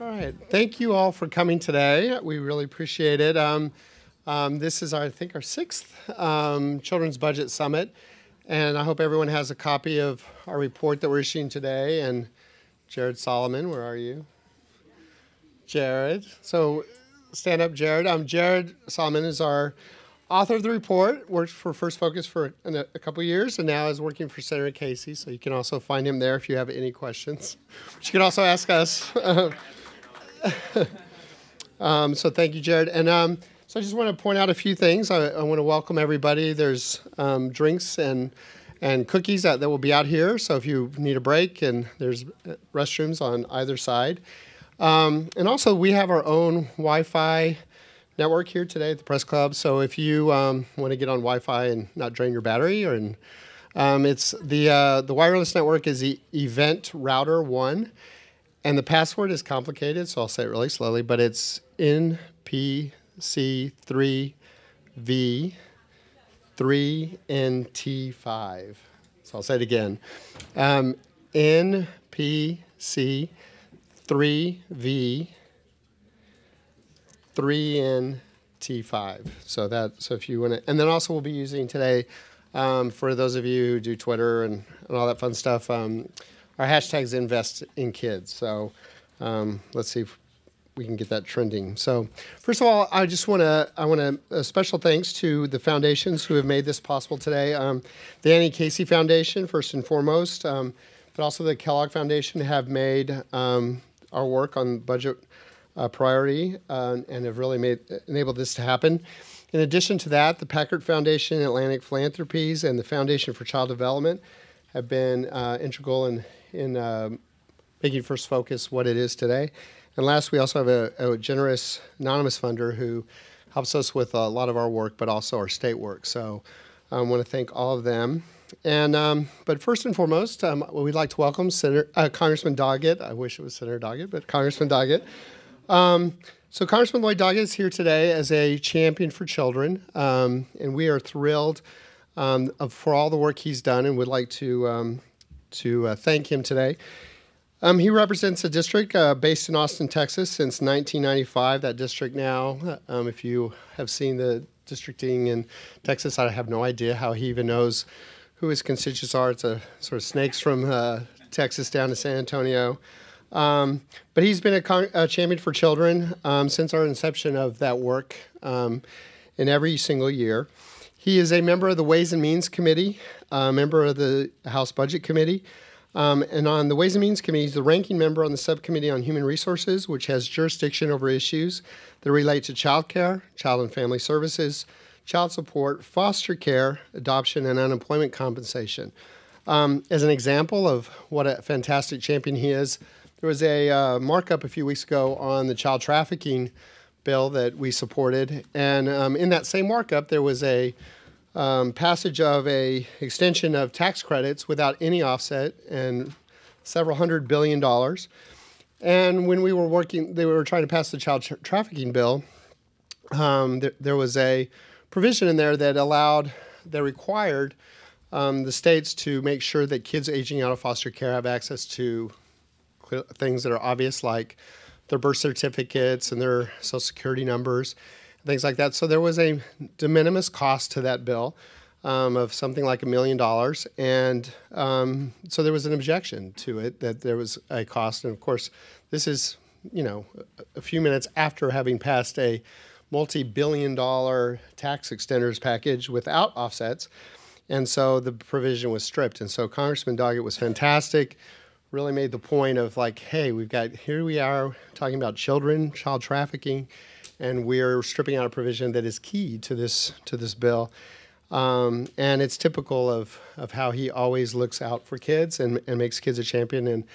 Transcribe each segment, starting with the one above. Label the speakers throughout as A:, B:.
A: All right. Thank you all for coming today. We really appreciate it. This is, I think, our sixth Children's Budget Summit, and I hope everyone has a copy of our report that we're issuing today. And Jared Solomon, where are you? Jared. So stand up, Jared. Jared Solomon is our author of the report, worked for First Focus for a couple of years, and now is working for Senator Casey. So you can also find him there if you have any questions. But you can also ask us. So thank you, Jared. And so I just want to point out a few things. I want to welcome everybody. There's drinks and cookies that will be out here. So if you need a break, and there's restrooms on either side. And also we have our own Wi-Fi network here today at the Press Club. So if you want to get on Wi-Fi and not drain your battery, it's the wireless network is the Event Router 1. And the password is complicated, so I'll say it really slowly, but it's NPC3V3NT5. So I'll say it again. NPC3V3NT5. So if you want to, and then also we'll be using today, for those of you who do Twitter and all that fun stuff, our hashtag's Invest in Kids. So let's see if we can get that trending. So first of all, I want a special thanks to the foundations who have made this possible today. The Annie Casey Foundation, first and foremost, but also the Kellogg Foundation have made our work on budget priority and have really enabled this to happen. In addition to that, the Packard Foundation, Atlantic Philanthropies, and the Foundation for Child Development have been integral in making First Focus what it is today. And last, we also have a generous anonymous funder who helps us with a lot of our work, but also our state work. So I want to thank all of them. And but first and foremost, we'd like to welcome Congressman Doggett. I wish it was Senator Doggett, but Congressman Doggett. So Congressman Lloyd Doggett is here today as a champion for children, and we are thrilled for all the work he's done, and would like to thank him today. He represents a district based in Austin, Texas since 1995. That district now, if you have seen the districting in Texas, I have no idea how he even knows who his constituents are. It's a sort of snakes from Texas down to San Antonio. But he's been a champion for children since our inception of that work in every single year. He is a member of the Ways and Means Committee, a member of the House Budget Committee, and on the Ways and Means Committee, he's the ranking member on the Subcommittee on Human Resources, which has jurisdiction over issues that relate to child care, child and family services, child support, foster care, adoption, and unemployment compensation. As an example of what a fantastic champion he is, there was a markup a few weeks ago on the child trafficking bill that we supported, and in that same markup there was a passage of a extension of tax credits without any offset and several $100 billion. And when we were working, they were trying to pass the child trafficking bill, there was a provision in there that required the states to make sure that kids aging out of foster care have access to things that are obvious, like their birth certificates and their social security numbers, things like that. So there was a de minimis cost to that bill of something like $1 million. And so there was an objection to it, that there was a cost. And of course, this is, a few minutes after having passed a multi-billion-dollar tax extenders package without offsets. And so the provision was stripped. And so Congressman Doggett was fantastic. Really made the point of like, hey, here we are talking about children, child trafficking, and we're stripping out a provision that is key to this bill. And it's typical of how he always looks out for kids and makes kids a champion,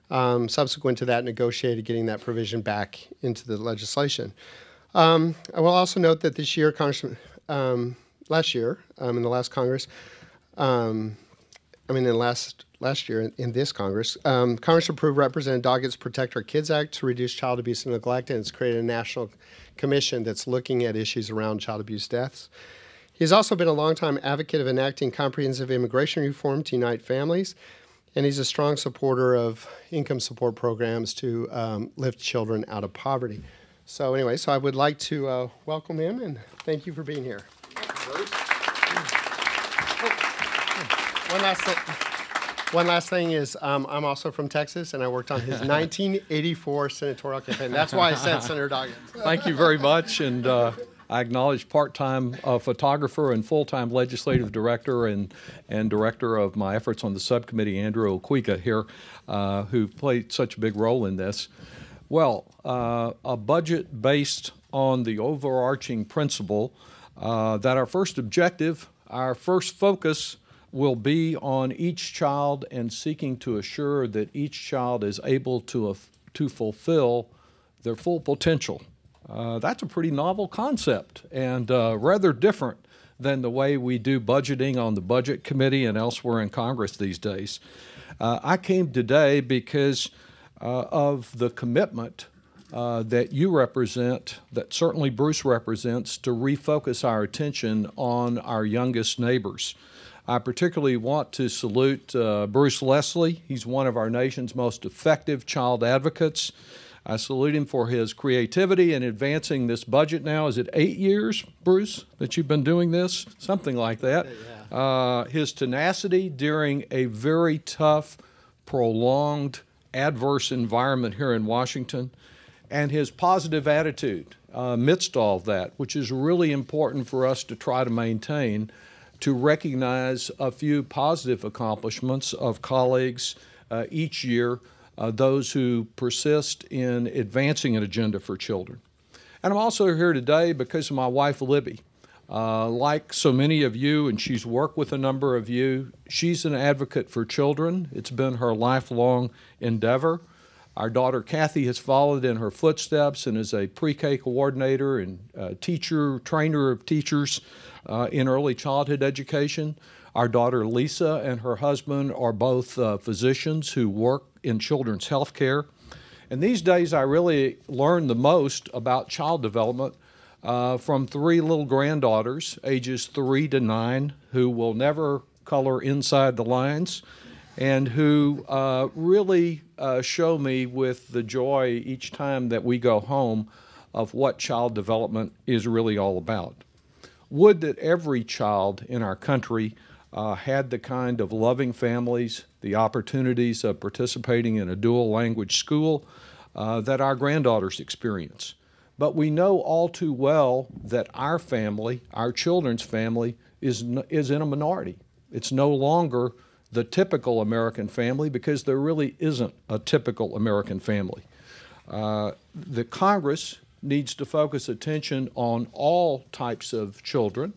A: and subsequent to that, negotiated getting that provision back into the legislation. I will also note that this year, last year, in the last Congress, last year in this Congress, Congress approved Representative Doggett's Protect Our Kids Act to reduce child abuse and neglect, and it's created a national commission that's looking at issues around child abuse deaths. He's also been a longtime advocate of enacting comprehensive immigration reform to unite families. And he's a strong supporter of income support programs to lift children out of poverty. So anyway, so I would like to welcome him and thank you for being here. One last thing is I'm also from Texas, and I worked on his 1984 senatorial campaign. That's why I said Senator Doggett.
B: Thank you very much, and I acknowledge part-time photographer and full-time legislative director and director of my efforts on the subcommittee, Andrew Okwika here, who played such a big role in this. Well, a budget based on the overarching principle that our first objective, our first focus will be on each child and seeking to assure that each child is able to fulfill their full potential. That's a pretty novel concept and rather different than the way we do budgeting on the Budget Committee and elsewhere in Congress these days. I came today because of the commitment that you represent, that certainly Bruce represents, to refocus our attention on our youngest neighbors. I particularly want to salute Bruce Leslie. He's one of our nation's most effective child advocates. I salute him for his creativity in advancing this budget now. Is it 8 years, Bruce, that you've been doing this? Something like that. Yeah. His tenacity during a very tough, prolonged, adverse environment here in Washington, and his positive attitude amidst all of that, which is really important for us to try to maintain, to recognize a few positive accomplishments of colleagues each year, those who persist in advancing an agenda for children. And I'm also here today because of my wife, Libby. Like so many of you, and she's worked with a number of you, she's an advocate for children. It's been her lifelong endeavor. Our daughter, Kathy, has followed in her footsteps and is a pre-K coordinator and teacher, trainer of teachers in early childhood education. Our daughter, Lisa, and her husband are both physicians who work in children's health care. And these days, I really learned the most about child development from 3 little granddaughters, ages 3 to 9, who will never color inside the lines and who really show me with the joy each time that we go home of what child development is really all about. Would that every child in our country had the kind of loving families, the opportunities of participating in a dual language school that our granddaughters experience. But we know all too well that our family, our children's family, is in a minority. It's no longer the typical American family because there really isn't a typical American family. The Congress needs to focus attention on all types of children.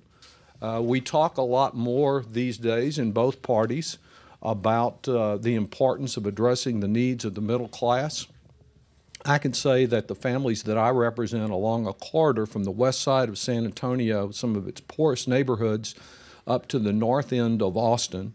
B: We talk a lot more these days in both parties about the importance of addressing the needs of the middle class. I can say that the families that I represent along a corridor from the west side of San Antonio, some of its poorest neighborhoods, up to the north end of Austin,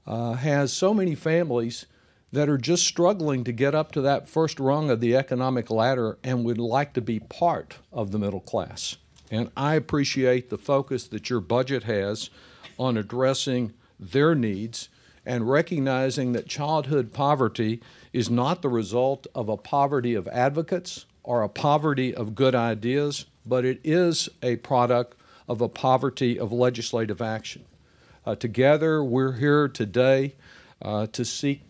B: has so many families that are just struggling to get up to that first rung of the economic ladder and would like to be part of the middle class. And I appreciate the focus that your budget has on addressing their needs and recognizing that childhood poverty is not the result of a poverty of advocates or a poverty of good ideas, but it is a product of a poverty of legislative action. Together, we're here today to seek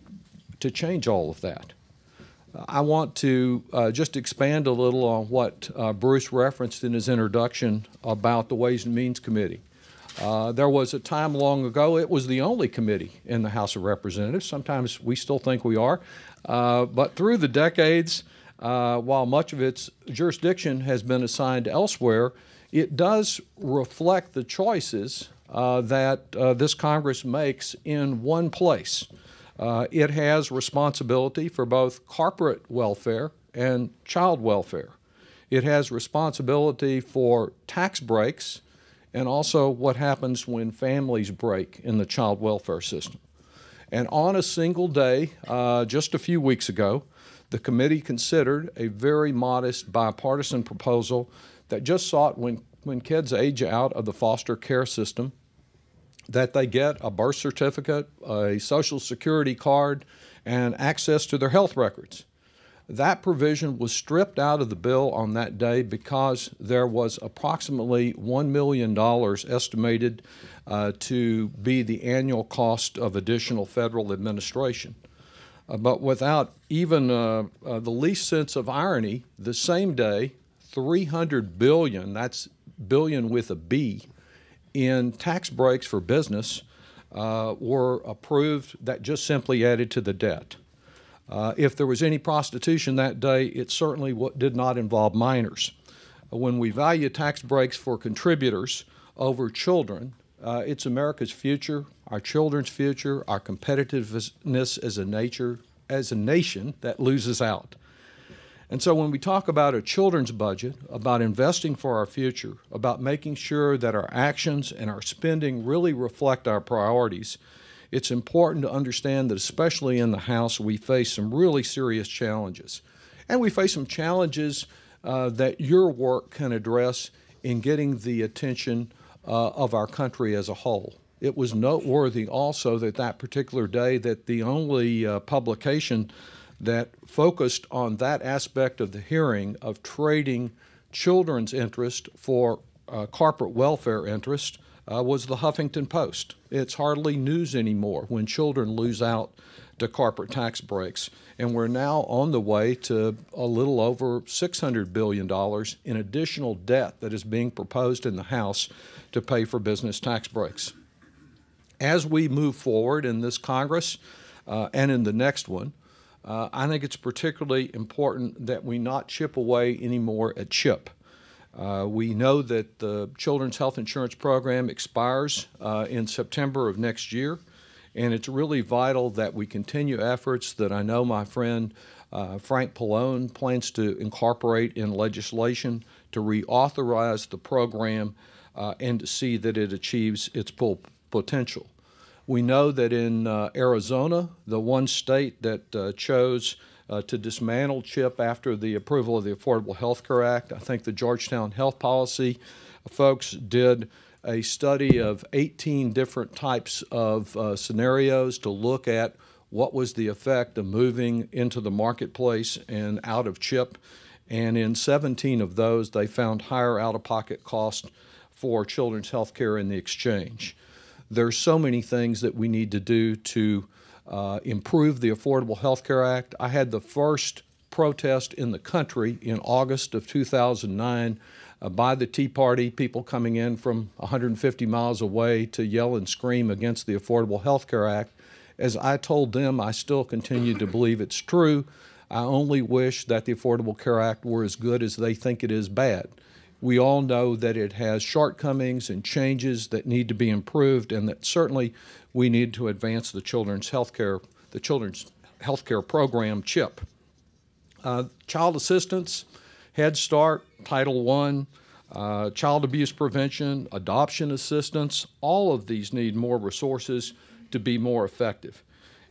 B: to change all of that. I want to just expand a little on what Bruce referenced in his introduction about the Ways and Means Committee. There was a time long ago, it was the only committee in the House of Representatives. Sometimes we still think we are. But through the decades, while much of its jurisdiction has been assigned elsewhere, it does reflect the choices that this Congress makes in one place. It has responsibility for both corporate welfare and child welfare. It has responsibility for tax breaks and also what happens when families break in the child welfare system. And on a single day, just a few weeks ago, the committee considered a very modest bipartisan proposal that just sought when kids age out of the foster care system that they get a birth certificate, a Social Security card, and access to their health records. That provision was stripped out of the bill on that day because there was approximately $1 million estimated to be the annual cost of additional federal administration. But without even the least sense of irony, the same day, $300 billion, that's billion with a B, in tax breaks for business were approved that just simply added to the debt. If there was any prostitution that day, it certainly did not involve minors. When we value tax breaks for contributors over children, it's America's future, our children's future, our competitiveness as a nation that loses out. And so when we talk about a children's budget, about investing for our future, about making sure that our actions and our spending really reflect our priorities, it's important to understand that especially in the House, we face some really serious challenges. And we face some challenges that your work can address in getting the attention of our country as a whole. It was noteworthy also that that particular day that the only publication that focused on that aspect of the hearing of trading children's interest for corporate welfare interest was the Huffington Post. It's hardly news anymore when children lose out to corporate tax breaks. And we're now on the way to a little over $600 billion in additional debt that is being proposed in the House to pay for business tax breaks. As we move forward in this Congress and in the next one, I think it's particularly important that we not chip away anymore at CHIP. We know that the Children's Health Insurance Program expires in September of next year, and it's really vital that we continue efforts that I know my friend Frank Pallone plans to incorporate in legislation to reauthorize the program and to see that it achieves its full potential. We know that in Arizona, the one state that chose to dismantle CHIP after the approval of the Affordable Health Care Act, I think the Georgetown Health Policy folks did a study of 18 different types of scenarios to look at what was the effect of moving into the marketplace and out of CHIP. And in 17 of those, they found higher out-of-pocket costs for children's health care in the exchange. There's so many things that we need to do to improve the Affordable Health Care Act. I had the first protest in the country in August of 2009 by the Tea Party, people coming in from 150 miles away to yell and scream against the Affordable Health Care Act. As I told them, I still continue to believe it's true. I only wish that the Affordable Care Act were as good as they think it is bad. We all know that it has shortcomings and changes that need to be improved, and that certainly we need to advance the children's health care program, CHIP. Child assistance, Head Start, Title I, child abuse prevention, adoption assistance, all of these need more resources to be more effective.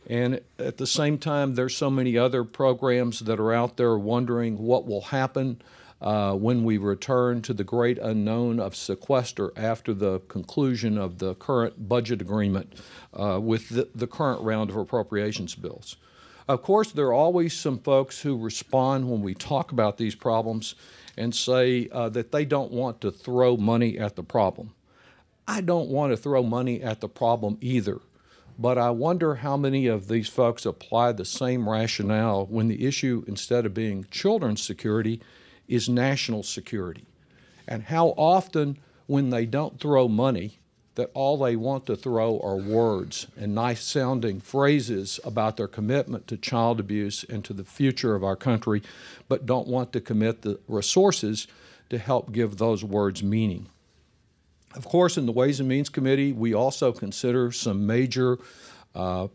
B: And at the same time, there's so many other programs that are out there wondering what will happen when we return to the great unknown of sequester after the conclusion of the current budget agreement with the current round of appropriations bills. Of course, there are always some folks who respond when we talk about these problems and say that they don't want to throw money at the problem. I don't want to throw money at the problem either, but I wonder how many of these folks apply the same rationale when the issue, instead of being children's security, is national security. And how often when they don't throw money, that all they want to throw are words and nice-sounding phrases about their commitment to child abuse and to the future of our country, but don't want to commit the resources to help give those words meaning. Of course, in the Ways and Means Committee, we also consider some major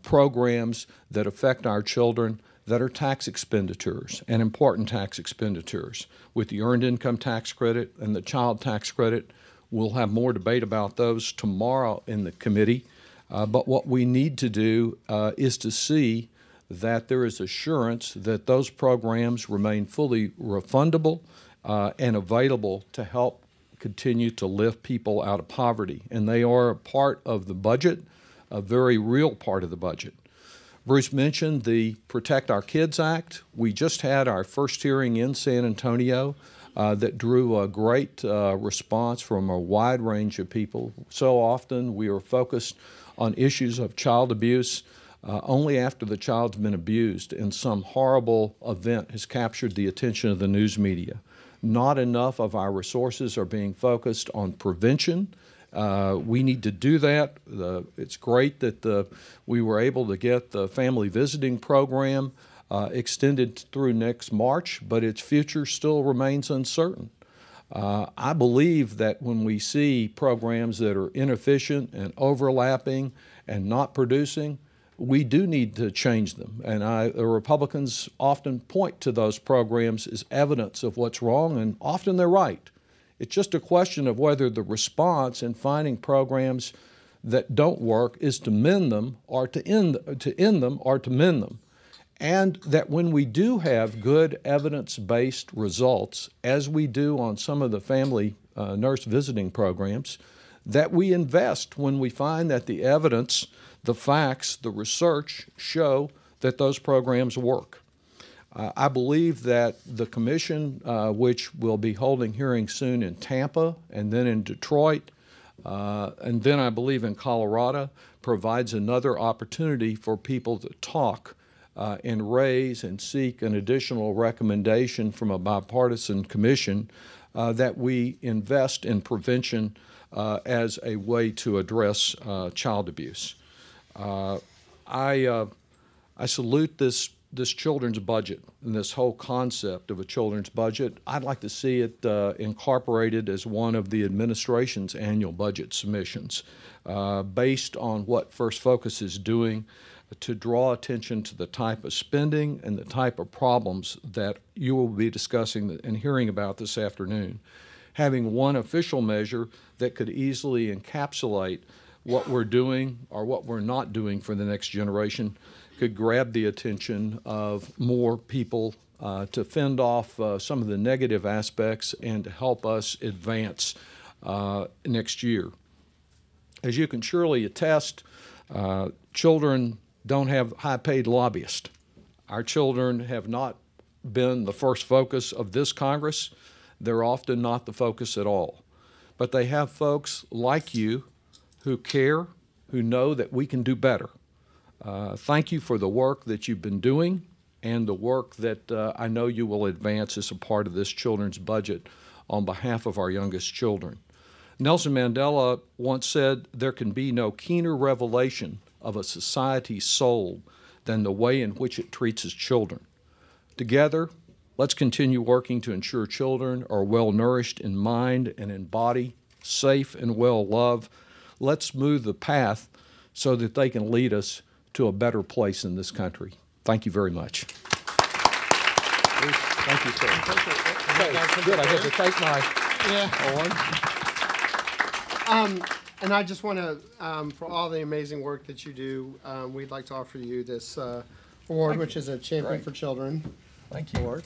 B: programs that affect our children that are tax expenditures and important tax expenditures. With the Earned Income Tax Credit and the Child Tax Credit, we'll have more debate about those tomorrow in the committee. But what we need to do is to see that there is assurance that those programs remain fully refundable and available to help continue to lift people out of poverty. And they are a part of the budget, a very real part of the budget. Bruce mentioned the Protect Our Kids Act. We just had our first hearing in San Antonio that drew a great response from a wide range of people. So often we are focused on issues of child abuse only after the child's been abused and some horrible event has captured the attention of the news media. Not enough of our resources are being focused on prevention. We need to do that. It's great that we were able to get the family visiting program extended through next March, but its future still remains uncertain. I believe that when we see programs that are inefficient and overlapping and not producing, we do need to change them. And the Republicans often point to those programs as evidence of what's wrong, and often they're right. It's just a question of whether the response in finding programs that don't work is to mend them or to end them or to mend them. And that when we do have good evidence-based results, as we do on some of the family nurse visiting programs, that we invest when we find that the evidence, the facts, the research show that those programs work. I believe that the commission, which will be holding hearings soon in Tampa and then in Detroit, and then I believe in Colorado, provides another opportunity for people to talk and raise and seek an additional recommendation from a bipartisan commission that we invest in prevention as a way to address child abuse. I salute this children's budget and this whole concept of a children's budget. I'd like to see it incorporated as one of the administration's annual budget submissions based on what First Focus is doing to draw attention to the type of spending and the type of problems that you will be discussing and hearing about this afternoon. Having one official measure that could easily encapsulate what we're doing or what we're not doing for the next generation could grab the attention of more people to fend off some of the negative aspects and to help us advance next year. As you can surely attest, children don't have high-paid lobbyists. Our children have not been the first focus of this Congress. They're often not the focus at all. But they have folks like you who care, who know that we can do better. Thank you for the work that you've been doing and the work that I know you will advance as a part of this children's budget on behalf of our youngest children. Nelson Mandela once said, "There can be no keener revelation of a society's soul than the way in which it treats its children." Together, let's continue working to ensure children are well-nourished in mind and in body, safe and well-loved. Let's smooth the path so that they can lead us to a better place in this country. Thank you very much. Thank you, sir. Okay, good. I get to take my on.
A: And I just want to, for all the amazing work that you do, we'd like to offer you this award, which is a Champion for Children
B: Thank you.
A: award.